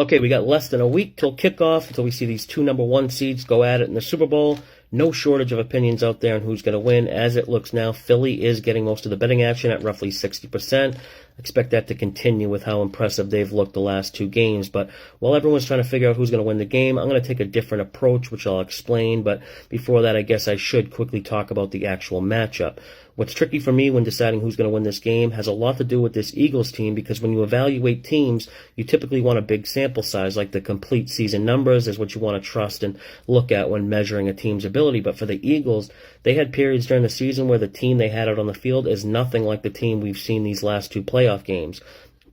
Okay, we got less than a week till kickoff, until we see these two number one seeds go at it in the Super Bowl. No shortage of opinions out there on who's going to win. As it looks now, Philly is getting most of the betting action at roughly 60%. Expect that to continue with how impressive they've looked the last two games. But while everyone's trying to figure out who's going to win the game, I'm going to take a different approach, which I'll explain. But before that, I guess I should quickly talk about the actual matchup. What's tricky for me when deciding who's going to win this game has a lot to do with this Eagles team, because when you evaluate teams, you typically want a big sample size, like the complete season numbers is what you want to trust and look at when measuring a team's ability. But for the Eagles, they had periods during the season where the team they had out on the field is nothing like the team we've seen these last two playoff games.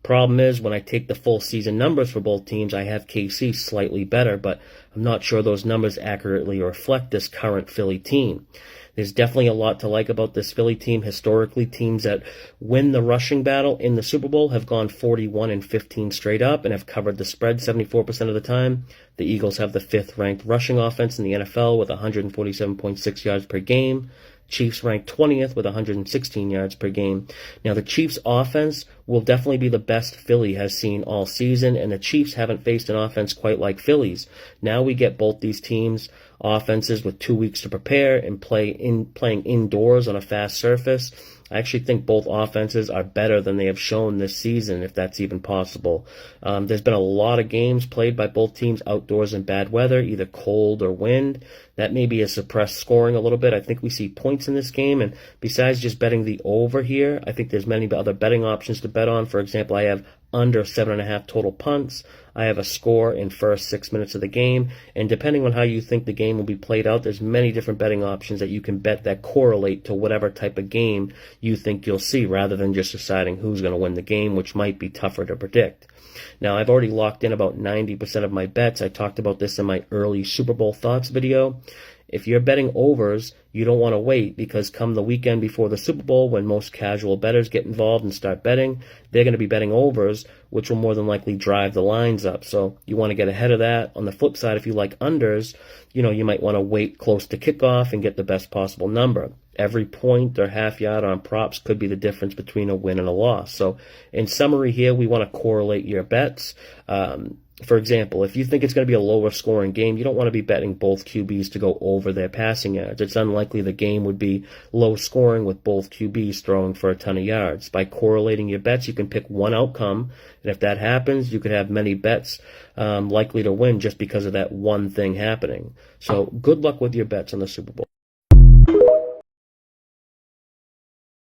Problem is, when I take the full season numbers for both teams, I have KC slightly better, but I'm not sure those numbers accurately reflect this current Philly team. There's definitely a lot to like about this Philly team. Historically, teams that win the rushing battle in the Super Bowl have gone 41-15 straight up and have covered the spread 74% of the time. The Eagles have the fifth-ranked rushing offense in the NFL with 147.6 yards per game. Chiefs ranked 20th with 116 yards per game. Now, the Chiefs' offense will definitely be the best Philly has seen all season, and the Chiefs haven't faced an offense quite like Philly's. Now we get both these teams' offenses with 2 weeks to prepare and playing indoors on a fast surface. I actually think both offenses are better than they have shown this season, if that's even possible. There's been a lot of games played by both teams outdoors in bad weather, either cold or wind. That maybe has suppressed scoring a little bit. I think we see points in this game, and besides just betting the over here, I think there's many other betting options to bet on. For example, I have under 7.5 total punts. I have a score in first 6 minutes of the game, and depending on how you think the game will be played out, there's many different betting options that you can bet that correlate to whatever type of game you think you'll see, rather than just deciding who's going to win the game, which might be tougher to predict. Now, I've already locked in about 90% of my bets. I talked about this in my early Super Bowl thoughts video. If you're betting overs, you don't want to wait, because come the weekend before the Super Bowl, when most casual bettors get involved and start betting, they're going to be betting overs, which will more than likely drive the lines up. So you want to get ahead of that. On the flip side, if you like unders, you might want to wait close to kickoff and get the best possible number. Every point or half yard on props could be the difference between a win and a loss. So in summary here, we want to correlate your bets. For example, if you think it's going to be a lower scoring game, you don't want to be betting both QBs to go over their passing yards. It's unlikely the game would be low scoring with both QBs throwing for a ton of yards. By correlating your bets, you can pick one outcome, and if that happens, you could have many bets likely to win just because of that one thing happening. So good luck with your bets on the Super Bowl.